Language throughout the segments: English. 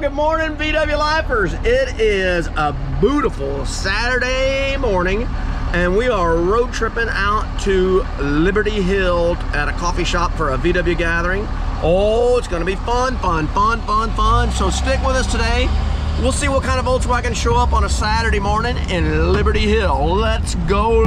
good morning, VW Lifers. It is a beautiful Saturday morning, and we are road tripping out to Liberty Hill at a coffee shop for a VW gathering. Oh, it's gonna be fun. So stick with us today. We'll see what kind of Volkswagen show up on a Saturday morning in Liberty Hill. Let's go.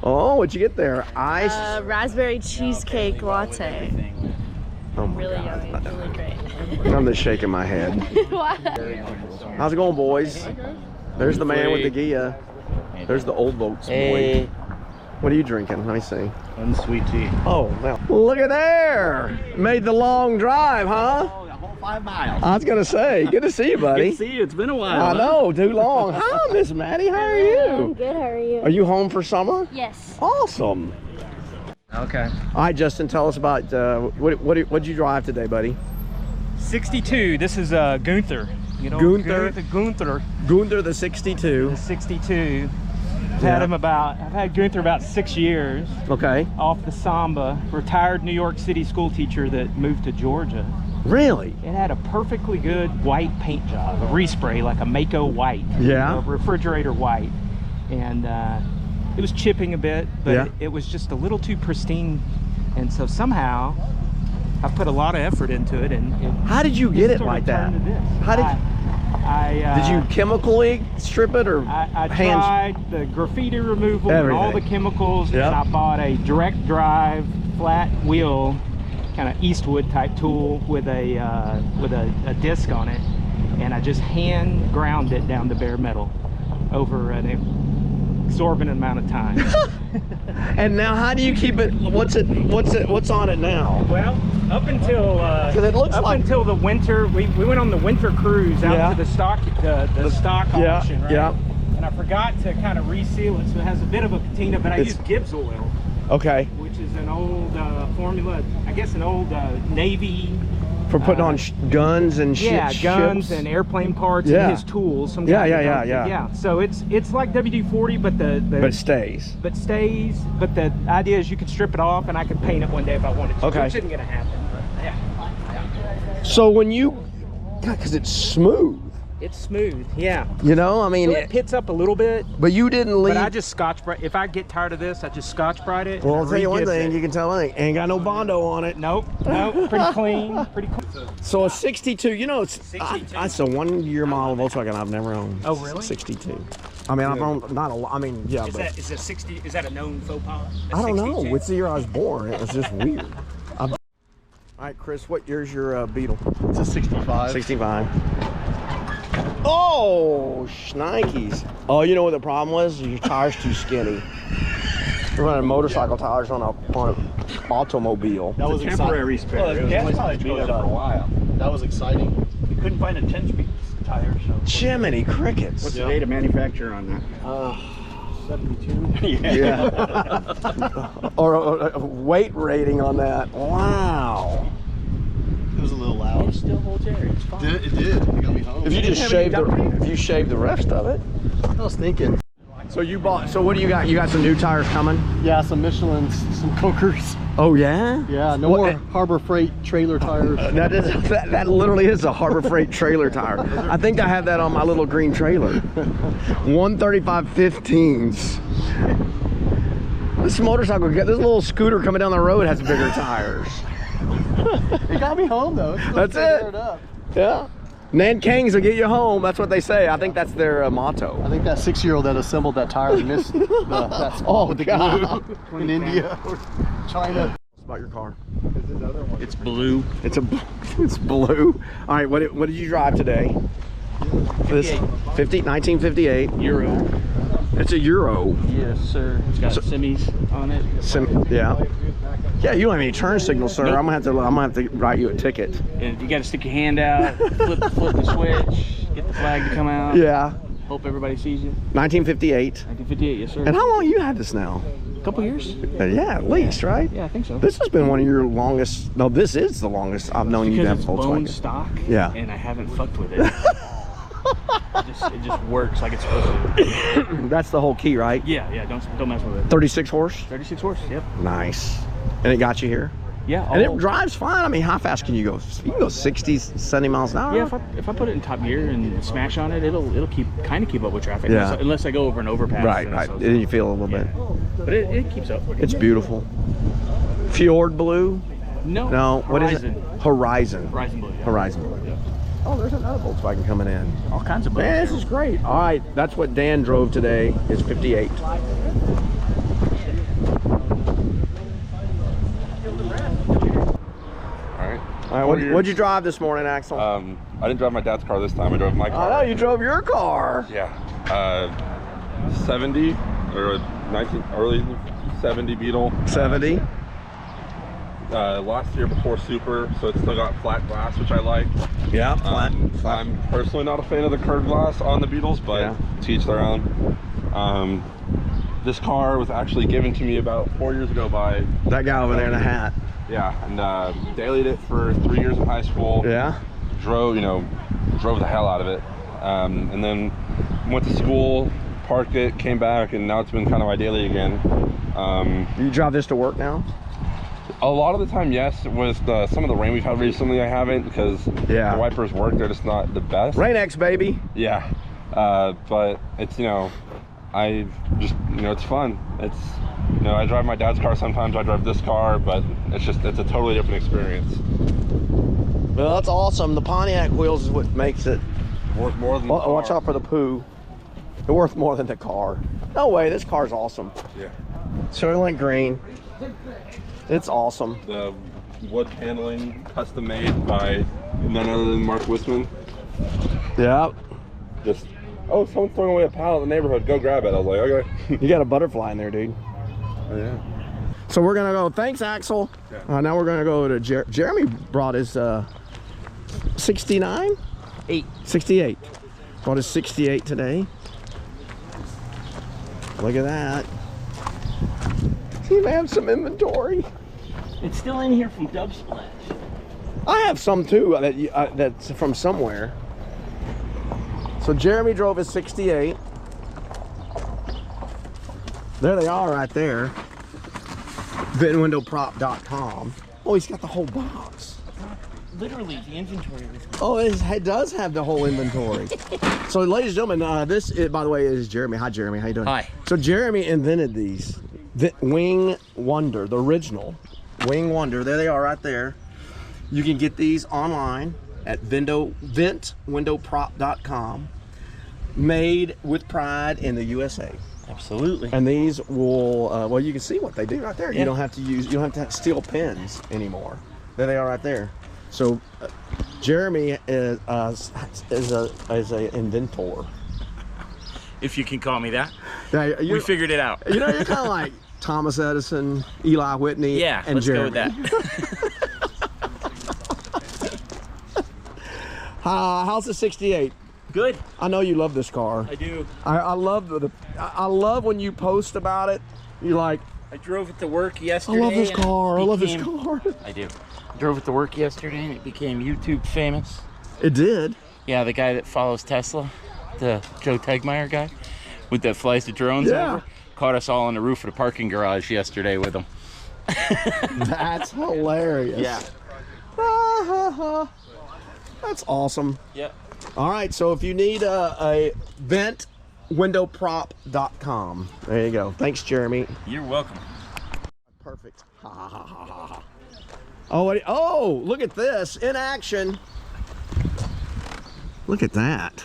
Oh, what'd you get there? Ice? Raspberry cheesecake latte. Oh my Really God. yummy, really great. I'm just shaking my head. What? How's it going, boys? There's the man with the Gia. There's the old Volks boy. What are you drinking? Let me see. Unsweet tea. Oh, now look at there. Made the long drive, huh? Oh, the whole 5 miles. I was gonna say, good to see you, buddy. Good to see you. It's been a while. I know, too long. Hi, Miss Maddie. How are I'm you? good, how are you? Are you home for summer? Yes. Awesome. Okay. All right, Justin, tell us about what'd you drive today, buddy? 62. This is Gunther. You know, Gunther? Gunther. Gunther the 62. The 62. I've had Gunther about 6 years. Okay. Off the Samba. Retired New York City school teacher that moved to Georgia. Really? It had a perfectly good white paint job, a respray like a Mako white. Yeah. A refrigerator white, and it was chipping a bit, but yeah. it was just a little too pristine, and so somehow I put a lot of effort into it. And how did you get it sort of like that? turned to this. How did did you chemically strip it, or I hands? tried the graffiti removal and all the chemicals, Yep. and I bought a direct drive flat wheel kind of Eastwood type tool with a disc on it, and I just hand ground it down to bare metal over an exorbitant amount of time. And now how do you keep it? What's on it now? Well, up until it looks like until the winter, we went on the winter cruise out to the stock stock auction, right? Yeah. And I forgot to kind of reseal it, so it has a bit of a patina, but I use Gibbs oil. Okay. Which is an old formula, I guess an old Navy. For putting on guns and shit. Yeah, guns ships. and airplane parts and his tools. Some Yeah. So it's like WD-40, but but it stays. But the idea is you could strip it off, and I could paint it one day if I wanted to. Okay. Which isn't gonna happen. But yeah. So when you, because it's smooth. It's smooth, yeah. You know, I mean, it pits up a little bit. But you didn't leave. But I just Scotch-Brite. If I get tired of this, I just Scotch-Brite it. Well, I'll tell you one thing. You can tell anything. Ain't got no Bondo on it. Nope. Pretty clean. Pretty clean. So a 62. You know, it's that's a 1-year model Volkswagen I've never owned. Oh, really? 62. I mean, I've owned not a lot. I mean, yeah. Is that a known faux pas? I don't know. It's the year I was born. It was just weird. All right, Chris. What year's your Beetle? It's a 65. 65. Oh, shnikes. Oh, you know what the problem was? Your tire's too skinny. You're running motorcycle tires on an automobile. That was a temporary spare. Well, the gas mileage goes up for a while. That was exciting. We couldn't find a 10-speed tire, so. Jiminy crickets. What's the date of manufacture on that? 72. Yeah. Or a weight rating on that. Wow. It was a little loud. It still holds air. It's fine. It did. It got me home. If you just shave the rest of it. I was thinking. So you bought. So what do you got? You got some new tires coming? Yeah, some Michelins, some Cokers. Oh yeah. Yeah, no more Harbor Freight trailer tires. That literally is a Harbor Freight trailer tire. I think I have that on my little green trailer. 135 15s. This motorcycle, this little scooter coming down the road has bigger tires. It got me home though. That's it. Yeah. Nankangs will get you home. That's what they say. I think that's their motto. I think that 6-year-old that assembled that tire missed that spot with the glue in India or China. about your car. It's blue. It's blue. All right, what did you drive today? This 1958 Euro. It's a Euro. Yes, sir. It's got semis on it. Yeah. Yeah, you don't have any turn signals, sir. Nope. I'm gonna have to write you a ticket. And you got to stick your hand out, flip the switch, get the flag to come out. Yeah. Hope everybody sees you. 1958. 1958, yes, sir. And how long you had this now? A couple years. Yeah, at least, right? Yeah, I think so. This has been one of your longest. No, this is the longest I've known you to have because a it's bone Volkswagen. stock. Yeah. And I haven't fucked with it. It just works like it's supposed to. That's the whole key, right? Yeah. Don't mess with it. 36 horse. 36 horse. Yep. Nice. And it got you here. Yeah. And it drives fine. I mean, how fast can you go? You can go 60, 70 miles an hour. Yeah, if I put it in top gear and smash on it, it'll kind of keep up with traffic. Yeah. Unless I go over an overpass. Right. So, Then you feel a little bit. but it keeps up. It's beautiful. Fjord blue. No. What is it? Horizon. Horizon blue. Yeah. Horizon blue. Yeah. Oh, there's another Volkswagen coming in. All kinds of blues. Man, this is great. All right, that's what Dan drove today. Is 58. All right, what'd you drive this morning, Axel? I didn't drive my dad's car this time. I drove my car. Oh, no, you drove your car. Yeah. 70 or 19, early 70 Beetle. 70. Last year before Super, so it's still got flat glass, which I like. Yeah, flat. I'm personally not a fan of the curved glass on the Beetles, but to each their own. This car was actually given to me about 4 years ago by That guy over there in a hat. Yeah, and dailied it for 3 years in high school. Yeah. Drove the hell out of it, and then went to school, parked it, came back, and now it's been kind of my daily again. You drive this to work now? A lot of the time, yes. With some of the rain we've had recently, I haven't, because the wipers work. They're just not the best. Rain-X, baby. Yeah, but it's I just it's fun. It's I drive my dad's car sometimes. I drive this car, but it's a totally different experience. Well, that's awesome. The Pontiac wheels is what makes it Worth more than the car. Watch out for the poo. It's worth more than the car. No way, this car's awesome. Yeah. Soylent Green. It's awesome. The wood paneling, custom made by none other than Mark Wisman. Yeah. Just, oh, someone's throwing away a pallet in the neighborhood. Go grab it. I was like, okay. You got a butterfly in there, dude. Oh, yeah. So we're gonna go. Thanks, Axel. Yeah. Now we're gonna go to Jeremy. Brought his 69, 68. Brought his 68 today. Look at that. He may have some inventory. It's still in here from Dub Splash. I have some too. That's from somewhere. So Jeremy drove his 68. There they are, right there. VentWindowProp.com. Oh, he's got the whole box. Literally, the inventory was. Oh, it does have the whole inventory. So, ladies and gentlemen, this, by the way, is Jeremy. Hi, Jeremy. How you doing? Hi. So, Jeremy invented these. Wing Wonder, the original Wing Wonder. There they are, right there. You can get these online at VentWindowProp.com. Made with pride in the USA. Absolutely. And these will, well, you can see what they do right there. Yeah. You don't have to steal pins anymore. There they are, right there. So, Jeremy is a inventor. If you can call me that. Now, We figured it out. You're kind of like Thomas Edison, Eli Whitney, Yeah, and let's Jeremy. go with that. How's the 68? Good. I know you love this car. I do. I love I love when you post about it. You're like, I drove it to work yesterday. I love this and car. I love this became- car. I do. I drove it to work yesterday and it became YouTube famous. It did. Yeah, the guy that follows Tesla, the Joe Tegmeyer guy, that flies the drones over, caught us all on the roof of the parking garage yesterday with him. That's hilarious. Yeah. That's awesome. Yep. All right, so if you need a VentWindowProp.com. There you go. Thanks, Jeremy. You're welcome. Perfect. Oh, look at this in action. Look at that.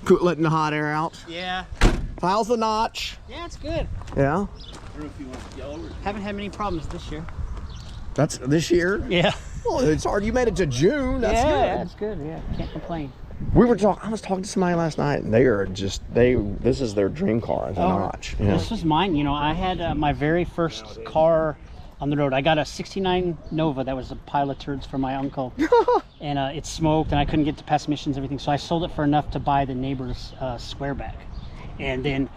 Letting the hot air out. Yeah. How's the notch? Yeah, it's good. Yeah. Haven't had many problems this year. That's this year? Yeah. Well, it's hard. You made it to June. That's good. That's good. Yeah, can't complain. I was talking to somebody last night, and this is their dream car, the Notch. Yeah. This was mine. You know, I had my very first car on the road. I got a 69 Nova that was a pile of turds for my uncle. And it smoked, and I couldn't get to pass emissions and everything. So I sold it for enough to buy the neighbor's squareback. And then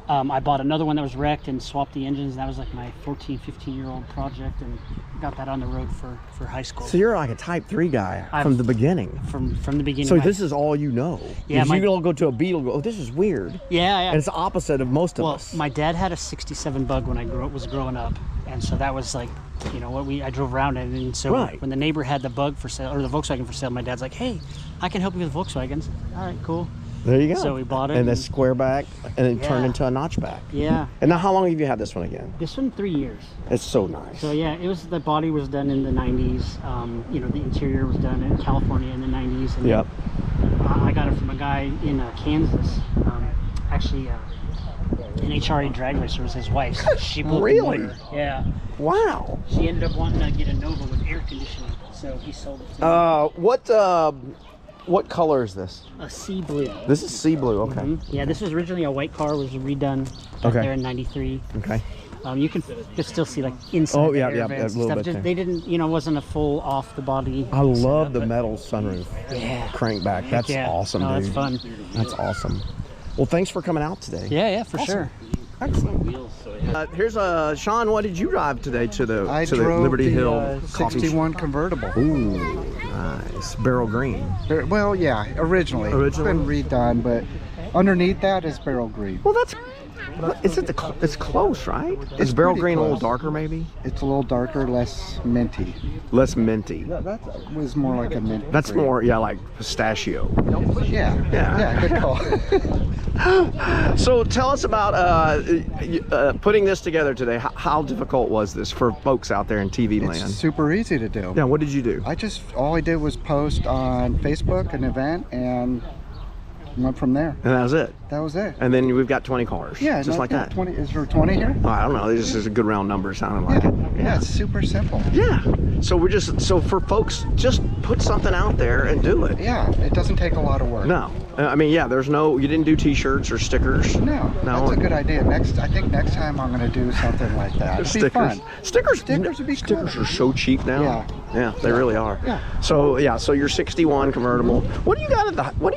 I bought another one that was wrecked and swapped the engines. That was like my 14, 15-year-old project, and got that on the road for high school. So you're like a Type 3 guy from the beginning. From the beginning. So this is all you know. Yeah, you don't go to a Beetle and go, oh, this is weird. Yeah. And it's the opposite of most of us. Well, my dad had a 67 Bug when I was growing up. And so that was like, you know, I drove around it. And so when the neighbor had the Bug for sale, or the Volkswagen for sale, my dad's like, hey, I can help you with Volkswagens. All right, cool. There you go. So we bought it. And the square back, and it turned into a notchback. Yeah. And now how long have you had this one again? This one, 3 years. It's so nice. So yeah, the body was done in the 90s. You know, the interior was done in California in the 90s. And yep. I got it from a guy in Kansas. Actually, an HRA drag racer was his wife. So she built the motor. Yeah. Wow. She ended up wanting to get a Nova with air conditioning, so he sold it to me. What color is this? A sea blue. This is sea blue. Okay. Mm-hmm. Yeah, this was originally a white car. Was redone there in '93. Okay. You can still see like inside. Oh, the yeah, air yeah, vents a little stuff. bit They didn't, you know, wasn't a full off the body. I love setup, the metal sunroof. Yeah. Crankback. That's awesome, no, dude. That's fun. That's awesome. Well, thanks for coming out today. Yeah, for sure. Excellent. Here's Sean. What did you drive today to the I Liberty Hill drove the coffee 61 Convertible. Ooh, nice. Barrel green. Well, yeah, originally. It's been redone, but underneath that is barrel green. Well, it's close, right? Is barrel green a little darker, maybe? It's a little darker, less minty. Less minty. That was more like a mint. That's green. More, like pistachio. Yeah, good call. So tell us about putting this together today. How difficult was this for folks out there in TV land? It's super easy to do. Yeah, what did you do? All I did was post on Facebook an event and went from there. And that was it? That was it. And then we've got 20 cars. Yeah, just like that. 20. Is there 20 here? Oh, I don't know. This is a good round number, sounding like it. Yeah, it's super simple. Yeah. So for folks, just put something out there and do it. Yeah, it doesn't take a lot of work. No. I mean, yeah, you didn't do t-shirts or stickers. No, that's a good idea. I think next time I'm going to do something like that. It'd be fun. Stickers would be cool. Stickers are so cheap now. Yeah, they really are. Yeah. So you're 61 convertible. What do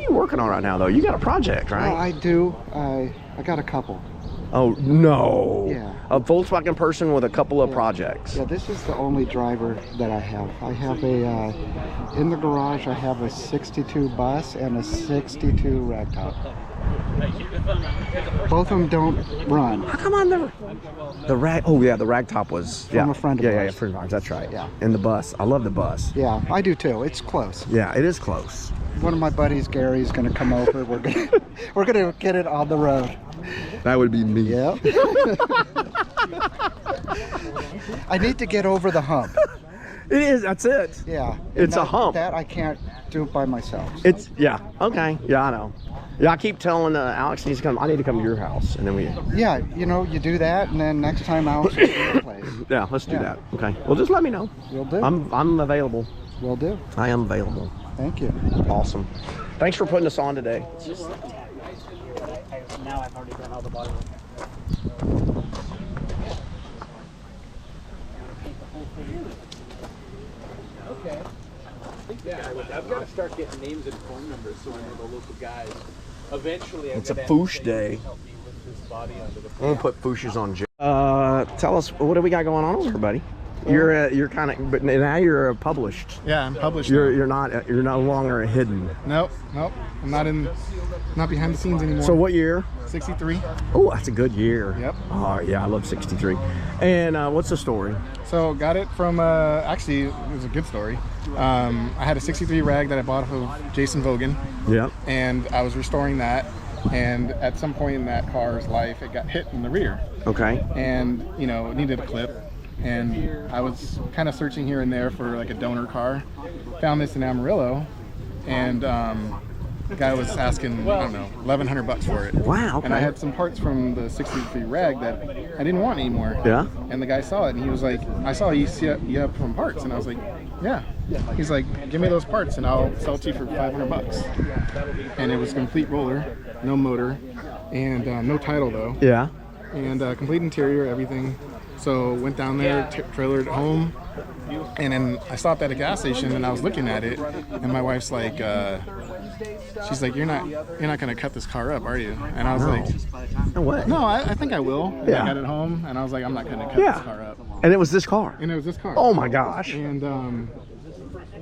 you working on right now though? You got a project, right? Well, I do. I got a couple. Oh no. Yeah. A Volkswagen person with a couple of projects. Yeah, this is the only driver that I have. I have in the garage I have a 62 bus and a 62 ragtop. Both of them don't run. How come on the rag? Oh yeah, the ragtop was from a friend of ours. Yeah, friend of ours. That's right. Yeah. And the bus. I love the bus. Yeah, I do too. It's close. Yeah, it is close. One of my buddies, Gary's going to come over. We're gonna get it on the road. That would be me. Yeah. I need to get over the hump. It is. That's it. Yeah. It's a hump. That I can't do it by myself. So. Okay. Yeah, I know. Yeah, I keep telling Alex needs to come. I need to come to your house, and then we. Yeah, you do that, and then next time Alex will your place. Yeah, let's do that. Okay. Well, just let me know. Will do. I'm available. Will do. I am available. Thank you. Awesome. Thanks for putting us on today. Now I've already done all the body work. Okay. Yeah, I've got to start getting names and phone numbers so I know the local guys. Eventually, it's a Foosh day. I'm gonna put Fooshes on. Tell us, what do we got going on over here, buddy? You're kind of, but now you're published. Yeah, I'm published. You're no longer hidden. Nope. I'm not behind the scenes anymore. So what year? 63. Oh, that's a good year. Yep. Oh yeah, I love 63. And what's the story? So got it from actually it was a good story. I had a 63 rag that I bought off of Jason Vogan. Yep. And I was restoring that, and at some point in that car's life, it got hit in the rear. Okay. And it needed a clip. And I was kind of searching here and there for like a donor car. Found this in Amarillo, and the guy was asking, I don't know, $1,100 for it. Wow. Okay. And I had some parts from the 63 rag that I didn't want anymore. Yeah. And the guy saw it and he was like, I saw you have some parts. And I was like, yeah. He's like, give me those parts and I'll sell it to you for $500. And it was a complete roller, no motor, and no title though. Yeah. And complete interior, everything. So went down there, trailered it home, and then I stopped at a gas station and I was looking at it, and my wife's like, she's like, you're not gonna cut this car up, are you? And I was like, no way. No, I think I will. And Yeah. I got it home, and I was like, I'm not gonna cut this car up. And it was this car. And it was this car. Oh my gosh. And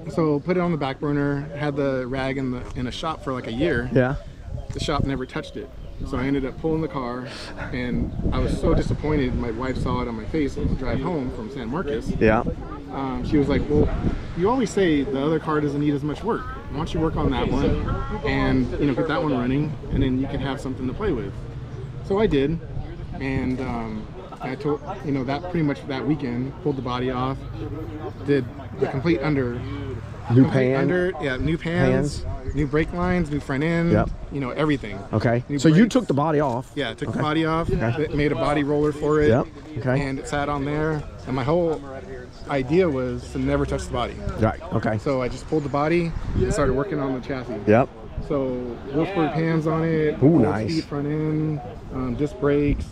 so put it on the back burner. Had the rag in a shop for like a year. Yeah. The shop never touched it. So I ended up pulling the car, and I was so disappointed. My wife saw it on my face on the drive home from San Marcos. Yeah. She was like, well, you always say the other car doesn't need as much work. Why don't you work on that one and, you know, get that one running, and then you can have something to play with. So I did, and I told, you know, that pretty much that weekend, pulled the body off, did the complete under. New pan. New pans, new brake lines, new front end, Yep. you know, everything. Okay. New So you brakes. took the body off. Yeah, took Okay. the body off, Okay. made a body roller for it. Yep. Okay. And it sat on there, and my whole idea was to never touch the body. Right. Okay. So I just pulled the body and started working on the chassis. Yep. So Wolfsburg pans on it, Ooh, full nice. speed front end, disc brakes,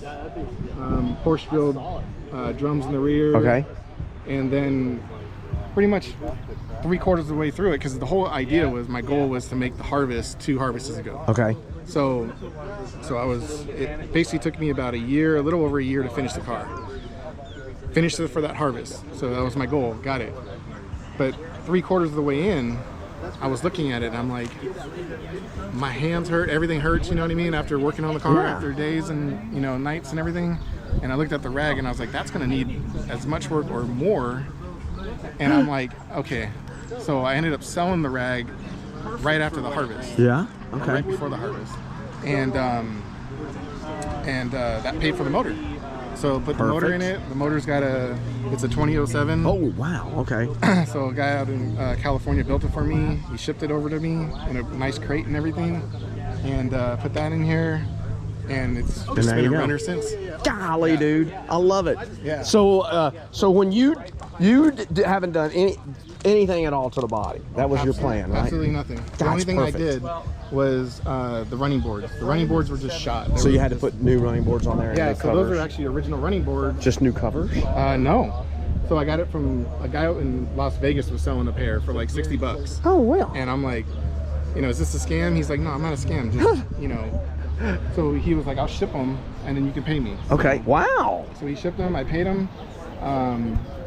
Porsche field drums in the rear. Okay. And then pretty much 3/4 of the way through it, because the whole idea was, my goal was to make the harvest 2 harvests ago. Okay. So it basically took me about a year, a little over a year to finish the car. Finished it for that harvest. So that was my goal, got it. But 3/4 of the way in, I was looking at it and I'm like, my hands hurt, everything hurts, you know what I mean? After working on the car, Yeah. after days and, you know, nights and everything. And I looked at the rag and I was like, that's gonna need as much work or more. And I'm like, okay. So I ended up selling the rag right after the harvest. Yeah. Okay. Right before the harvest. And that paid for the motor. So put the motor in it. The motor's got it's a 2007. Oh wow. Okay. So a guy out in California built it for me. He shipped it over to me in a nice crate and everything, and put that in here. And it's just been a runner since. Golly, dude, I love it. Yeah. So, so when you haven't done anything at all to the body, that was your plan, right? Absolutely nothing. The only thing I did was the running boards. The running boards were just shot. So you had to put new running boards on there. Yeah. And So covers. those are actually original running boards. Just new covers? No. So I got it from a guy out in Las Vegas was selling a pair for like $60. Oh well. And I'm like, you know, is this a scam? He's like, no, I'm not a scam. Just, you know. So he was like, I'll ship them and then you can pay me. Okay. Wow. So he shipped them. I paid him.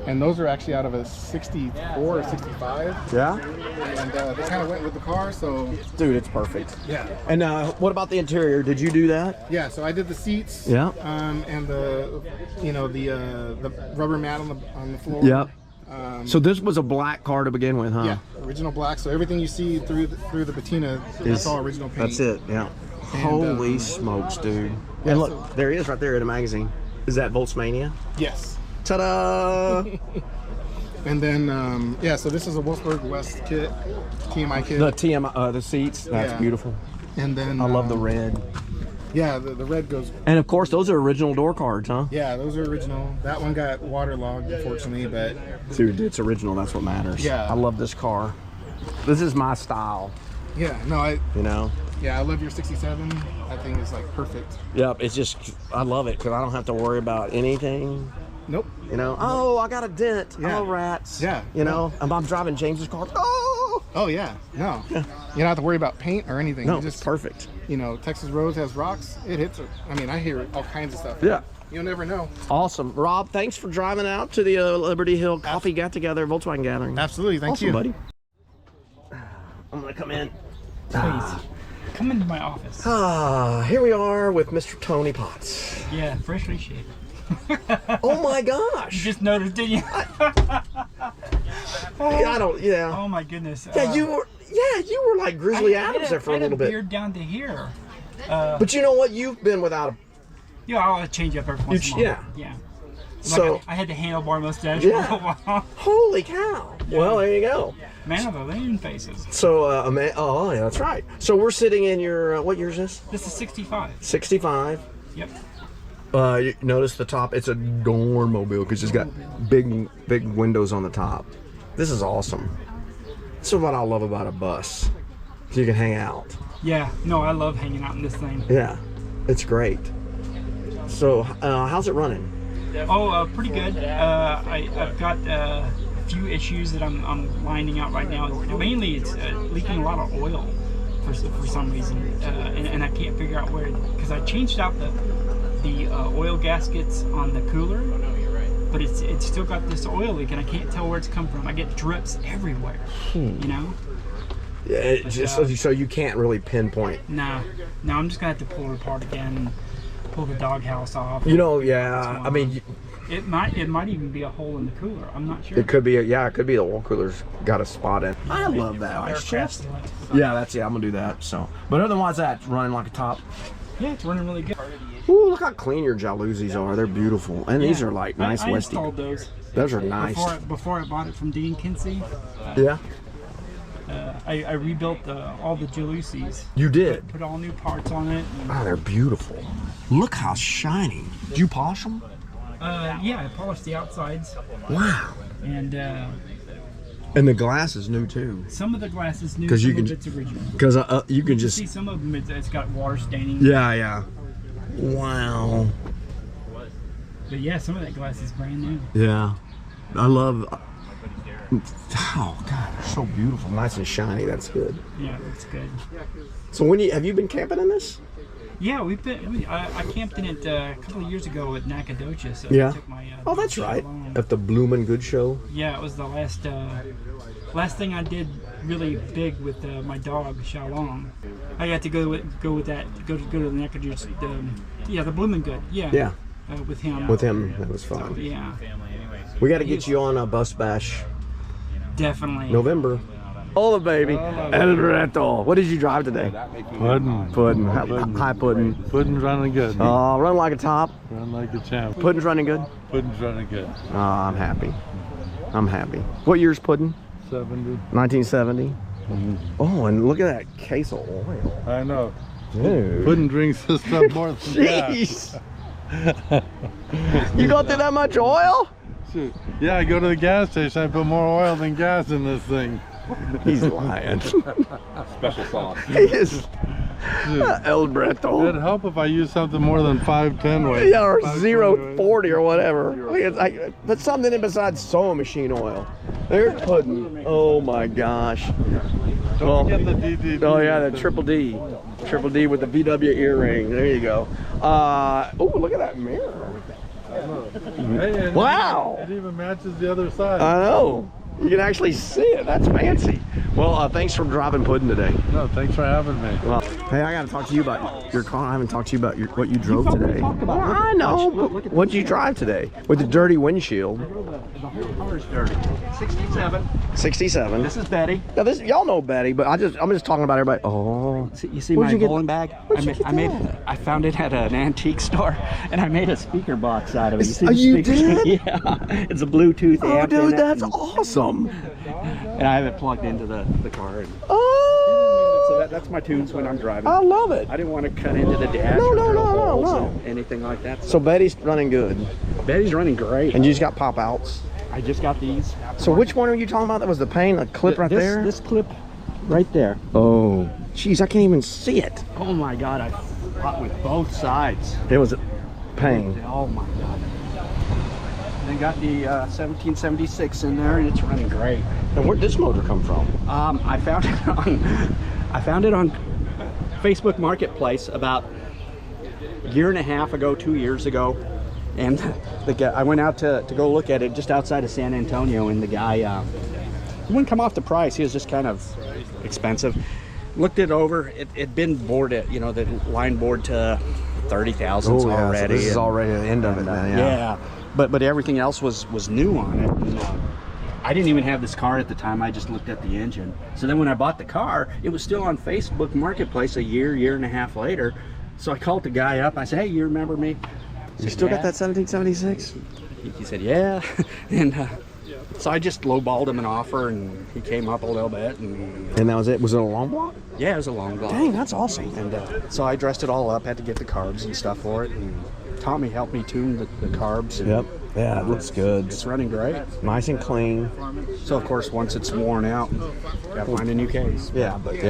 And those are actually out of a 64 or 65. Yeah. And they kind of went with the car. So. Dude, it's perfect. Yeah. And what about the interior? Did you do that? Yeah. So I did the seats. Yeah. And the rubber mat on the floor. Yep. So this was a black car to begin with, huh? Yeah. Original black. So everything you see through the patina, that's all original paint. That's it. Yeah. And, Holy smokes, dude. Yeah, And look, there he is right there in the magazine. Is that Volksmania? Yes. Ta-da! And then, yeah, so this is a Wolfsburg West kit, TMI kit. The TMI, the seats, that's Yeah. beautiful. And then I love the red. Yeah, the red goes. And of course, those are original door cards, huh? Yeah, those are original. That one got waterlogged, unfortunately, but. Dude, it's original. That's what matters. Yeah. I love this car. This is my style. Yeah, no, You know? Yeah, I love your 67. That thing is like perfect. Yep, it's just, I love it because I don't have to worry about anything. Nope. You know, oh, I got a dent. Yeah. Oh, rats. Yeah. You know, and I'm driving James's car. Oh! Oh, yeah. No. You don't have to worry about paint or anything. No, You just, it's perfect. You know, Texas Rose has rocks. It hits it. I mean, I hear all kinds of stuff. Yeah. You'll never know. Awesome. Rob, thanks for driving out to the Liberty Hill Coffee Get-Together, Volkswagen Gathering. Absolutely. Thank awesome, you. buddy. I'm going to come in. Please. Come into my office. Here we are with Mr. Tony Potts. Yeah, freshly shaved. Oh my gosh! You just noticed, didn't you? I don't. Yeah. Oh my goodness. Yeah, you were. Yeah, you were like Grizzly Adams there for a little bit. Beard down to here. But you know what? You've been without a. Yeah, I'll change up every once in a while. Yeah. Yeah. So I had the handlebar mustache Yeah. for a while. holy cow! Well, there you go. Man of a million faces. So oh yeah, that's right. So we're sitting in your what year is this? This is 65. 65. Yep. You notice the top, it's a Dormobile because it's got big windows on the top. This is awesome. This is what I love about a bus. You can hang out. Yeah. No, I love hanging out in this thing. Yeah, it's great. So how's it running? Oh, pretty good. I've got a few issues that I'm lining out right now. Mainly, it's leaking a lot of oil for some reason, and I can't figure out where. Because I changed out the oil gaskets on the cooler, but it's still got this oil leak, and I can't tell where it's come from. I get drips everywhere. You know. Yeah, it's just so you can't really pinpoint. Nah, no, I'm just gonna have to pull it apart again and pull the doghouse off. You know, yeah. I mean, it might even be a hole in the cooler. I'm not sure. it could be. It could be the oil cooler's got a spot in. I love that ice chest. Yeah, I'm gonna do that. So, but otherwise, that's running like a top. Yeah, it's running really good. Ooh, look how clean your jalousies are. They're beautiful, and these are like nice I Westy. installed those. Those are nice. Before I bought it from Dean Kinsey. Yeah. I rebuilt all the jalousies. You did? Put all new parts on it. Oh, they're beautiful. Look how shiny. Did you polish them? Yeah, I polished the outsides. Wow. And the glass is new too. some of the glass is new, Because some of it's original. Because you can just see some of them. It's got water staining. Yeah. Wow. But yeah, some of that glass is brand new. Yeah. I love. Oh God, they're so beautiful, nice and shiny. That's good. Yeah, it's good. So have you been camping in this? Yeah, I camped in it a couple of years ago at Nacogdoches. So Yeah. I took my, Oh, that's right. along. At the Bloomin' Good Show. Yeah, it was the last thing I did really big with my dog Xiaolong. I got to go to the Nacogdoches. The Bloomin' Good. Yeah. Yeah. With him. With him, that was fun. So, yeah. We got to get you on a bus bash. Definitely. November. Hola, baby. El Reto. What did you drive today? Pudding. Hi, Pudding. Pudding's running good. Run like a top. Run like a champ. Pudding's running good? Pudding's running good. Oh, I'm happy. What year's Pudding? 70. 1970. Oh, and look at that case of oil. I know. Dude. Pudding drinks this stuff more than Jeez. You go through that much oil? Shoot. Yeah, I go to the gas station. I put more oil than gas in this thing. He's lying. Special sauce. He is. El Breto. It'd help if I used something more than 510 weight. Yeah, or 0.40 or whatever. Put something in besides sewing machine oil. There's Pudding. Oh my gosh. Don't forget the DDD. Oh yeah, the triple D. Triple D with the VW earring. There you go. Oh, look at that mirror. Hey, Wow. It even matches the other side. I know. You can actually see it. That's fancy. Well, thanks for driving Pudding today. No, thanks for having me. Well, hey, I got to talk to you about your car. I haven't talked to you about what you drove today. Well, I know. What did you drive today with the dirty windshield? The whole car is dirty. 67. 67. This is Betty. Now y'all know Betty, but I'm just talking about everybody. Oh. You see my bowling bag? I found it at an antique store, and I made a speaker box out of it. You see the you speakers? did? Yeah. It's a Bluetooth amp. Oh, dude, in it, that's awesome. And I have it plugged into the car. And oh. so that's my tunes when I'm driving. I love it. I didn't want to cut into the dash No, or no, drill no, no, holes no. or anything like that. So Betty's running good. Betty's running great. And you just got pop outs. I just got these. So which one are you talking about? That was the pain, the clip right there? This clip right there. Oh, jeez, I can't even see it. Oh my God, I fought with both sides. It was a pain. Oh my God. They got the 1776 in there, and it's running great. And where'd this motor come from? I found it on Facebook Marketplace about a year and a half ago, 2 years ago, and the guy, I went out to go look at it just outside of San Antonio, and the guy he wouldn't come off the price. He was just kind of expensive. Looked it over. It'd been bored, you know, the line board to 30,000 already. So this is already the end of it then. Yeah. But everything else was new on it. And, I didn't even have this car at the time. I just looked at the engine. So then when I bought the car, it was still on Facebook Marketplace a year and a half later. So I called the guy up. I said, hey, you remember me? You still got that 1776? he said, yeah. And so I just lowballed him an offer, and he came up a little bit. And that was it? Was it a long block? Yeah, it was a long block. Dang, that's awesome. And so I dressed it all up, had to get the carbs and stuff for it. And Tommy helped me tune the carbs. And Yep. Yeah, it looks good. It's running great. Nice and clean. So of course, once it's worn out, gotta find a new case. Yeah, but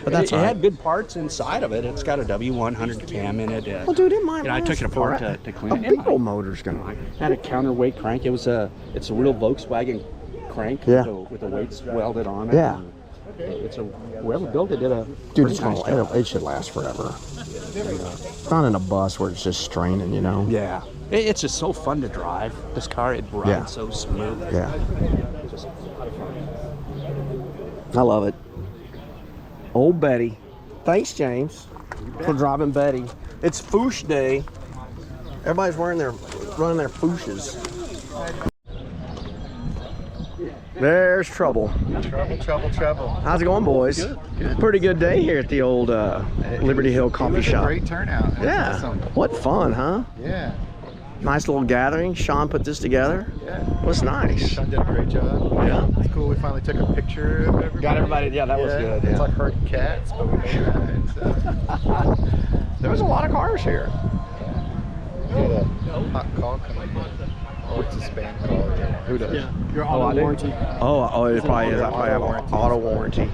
that's it had good parts inside of it. It's got a W100 cam in it. Well, dude, it might. I took it apart to clean it. A Beetle motor's gonna. Had a counterweight crank. It's a real Volkswagen crank. Yeah. With the weights welded on it. Yeah. Whoever built it did a. Dude, it's gonna. It should last forever. Not in a bus where it's just straining, you know. Yeah. It's just so fun to drive. This car, it rides so smooth. Yeah. I love it. Old Betty. Thanks, James, for driving Betty. It's Foosh Day. Everybody's running their fooshes. There's trouble. Trouble. How's it going, boys? Good. Pretty good day here at the old Liberty Hill Coffee Shop. Great turnout. Yeah. Awesome. What fun, huh? Yeah. Nice little gathering. Sean put this together. Yeah. It was nice. Sean did a great job. Yeah. It's cool. We finally took a picture of everybody. Got everybody. Yeah, that was good. It's Yeah. like herding cats, but we made it. So. There was a lot of cars here. Get a hot call coming in. Oh, it's a spam call. Who does? Yeah, your auto warranty. Oh, it probably is. I probably have an auto warranty.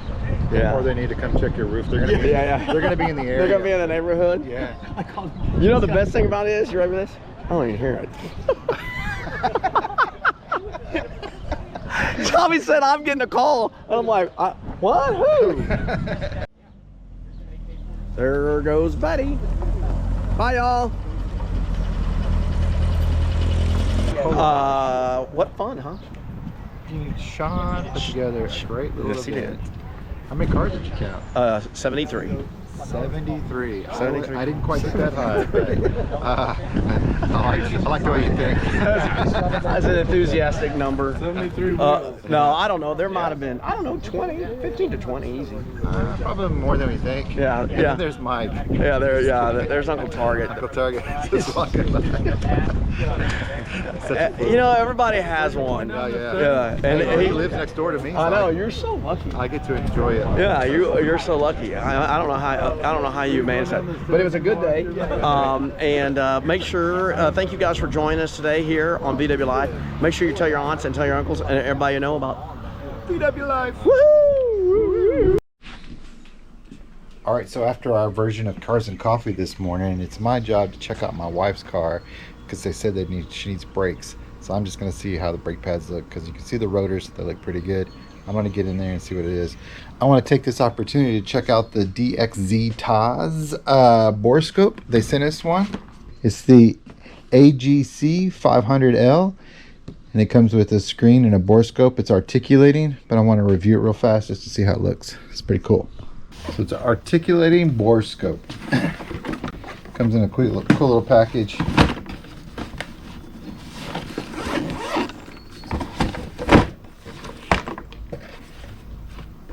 Yeah. Or they need to come check your roof. They're gonna be. They're gonna be in the area. They're gonna be in the neighborhood. Yeah. You know the best thing about it is, you ready for this? I don't even hear it. Tommy said I'm getting a call. I'm like, what? Who? There goes Betty. Bye, y'all. What fun, huh? Sean put together a great little Yes, he event. did. How many cars did you count? 73. 73. 73. I didn't quite get that high, but I like the way you think. That's an enthusiastic number. 73. No, I don't know. There might have been, 15 to 20, easy. Probably more than we think. Yeah. And then there's Mike. Yeah, there's Uncle Target. Uncle Target. Just walking by. You know, everybody has one. Oh, yeah. Yeah. And he lives next door to me. So I know, you're so lucky. I get to enjoy it. Yeah, you're so lucky. I don't know how you managed that, but it was a good day. And make sure, thank you guys for joining us today here on VW Live. Make sure you tell your aunts and tell your uncles and everybody you know about VW Live. Woohoo! All right, so after our version of Cars and Coffee this morning, it's my job to check out my wife's car because they said she needs brakes. So I'm just going to see how the brake pads look because you can see the rotors, they look pretty good. I'm going to get in there and see what it is. I want to take this opportunity to check out the DZXtoz Borescope. They sent us one. It's the AGC500L, and it comes with a screen and a borescope. It's articulating, but I want to review it real fast just to see how it looks. It's pretty cool. So it's an articulating borescope. Comes in a cool little package.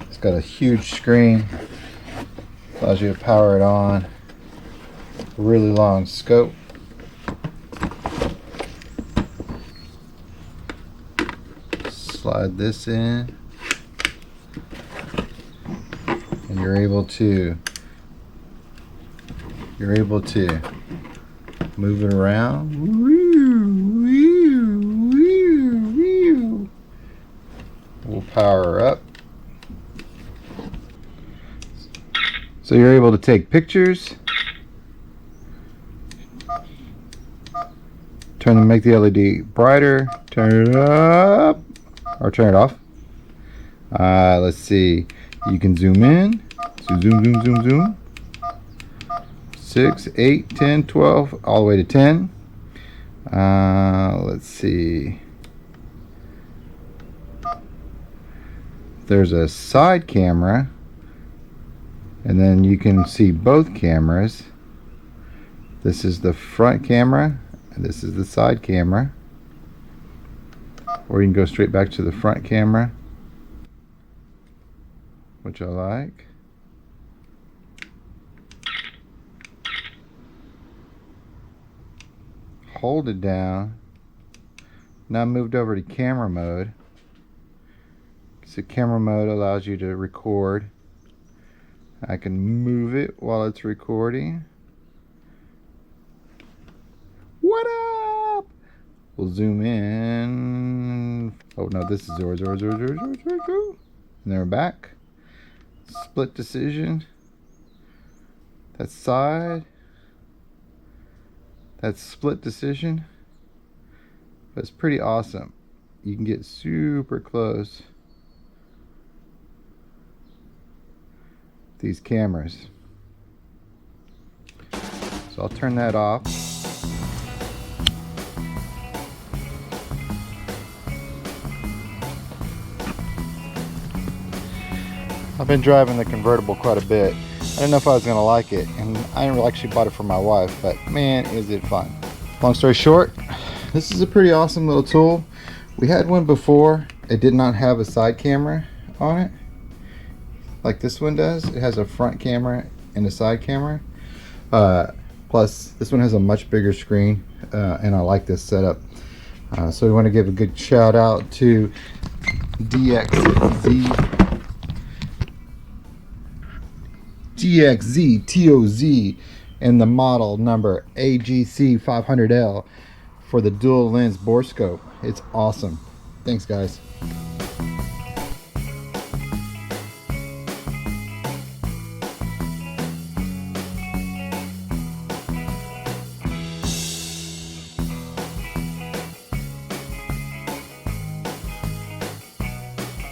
It's got a huge screen. Allows you to power it on. A really long scope. Slide this in. And you're able to move it around. We'll power her up. So you're able to take pictures, make the LED brighter, turn it up, or turn it off. Let's see. You can zoom in. So zoom. 6, 8, 10, 12, all the way to 10. Let's see. There's a side camera, and then you can see both cameras. This is the front camera, and this is the side camera. Or you can go straight back to the front camera, which I like. Hold it down, Now moved over to camera mode. So camera mode allows you to record. I can move it while it's recording. What up? We'll zoom in. Oh no, this is 0, 0, 0, 0, 0, 0, 0. And then we're back. Split decision. That's side. That's split decision. But it's pretty awesome. You can get super close. These cameras. So I'll turn that off. I've been driving the convertible quite a bit. I didn't know if I was gonna like it, and I actually bought it for my wife, but man, is it fun. Long story short, this is a pretty awesome little tool. We had one before. It did not have a side camera on it like this one does. It has a front camera and a side camera. Plus, this one has a much bigger screen, and I like this setup. So we want to give a good shout out to DZXtoz and the model number AGC500L for the dual lens Borescope. It's awesome. Thanks, guys.